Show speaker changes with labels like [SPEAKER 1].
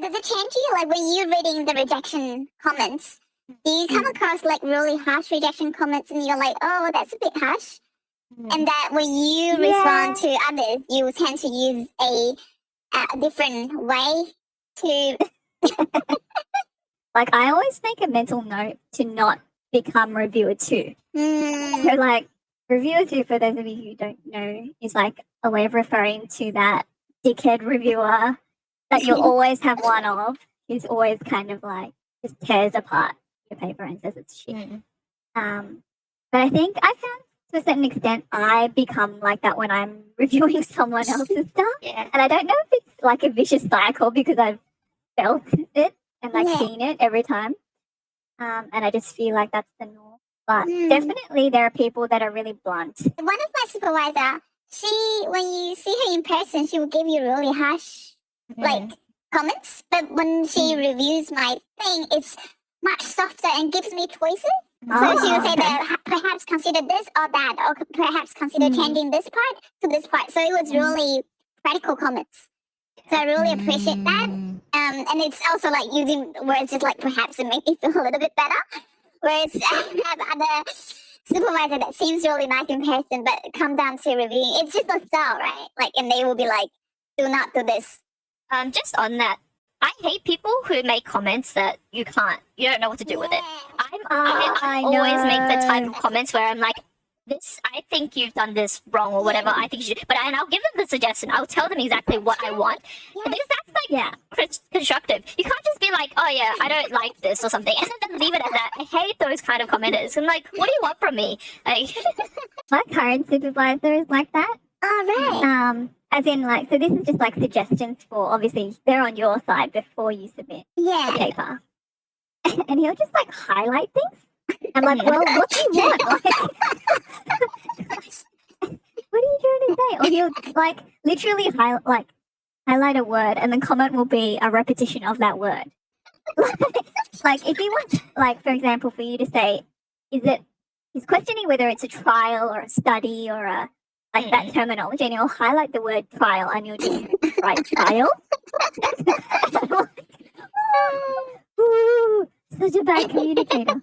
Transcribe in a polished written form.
[SPEAKER 1] does it change you? Like when you're reading the rejection comments, do you come across like really harsh rejection comments and you're like, oh, that's a bit harsh? And that when you respond to others, you tend to use a different way to.
[SPEAKER 2] Like, I always make a mental note to not become reviewer two. So, like, reviewer two, for those of you who don't know, is like a way of referring to that dickhead reviewer that you'll always have one of, who's always kind of like just tears apart your paper and says it's shit. But I think I found to a certain extent I become like that when I'm reviewing someone else's stuff.
[SPEAKER 3] Yeah.
[SPEAKER 2] And I don't know if it's like a vicious cycle because I've felt it and like seen it every time. And I just feel like that's the norm. But definitely there are people that are really blunt.
[SPEAKER 1] One of my supervisor, when you see her in person, she will give you really harsh like comments. But when she reviews my thing, it's much softer and gives me choices. So she will say that perhaps consider this or that, or perhaps consider changing this part to this part. So it was really practical comments. So I really appreciate that. And it's also like using words just like perhaps it make me feel a little bit better. Whereas I have other supervisor that seems really nice in person, but come down to reviewing, it's just a style, right? Like, and they will be like, do not do this.
[SPEAKER 3] Just on that, I hate people who make comments that you don't know what to do with it. I always make the type of comments where I'm like, I think you've done this wrong or whatever. I think you should, and I'll give them the suggestion. I'll tell them exactly what I want. Because that's like constructive. You can't just be like, oh yeah, I don't like this or something, and then leave it at that. I hate those kind of commenters. I'm like, what do you want from me? Like,
[SPEAKER 2] my current supervisor is like that.
[SPEAKER 1] Oh, right.
[SPEAKER 2] As in, like, so this is just like suggestions for, obviously, they're on your side before you submit the paper. And he'll just like highlight things. I'm like, well, what do you want? Like, what are you trying to say? Or he'll like literally highlight a word, and the comment will be a repetition of that word. Like if he wants, like for example, for you to say, he's questioning whether it's a trial or a study or a like that terminology, and he'll highlight the word trial, and you'll just write trial. Ooh, such a bad communicator.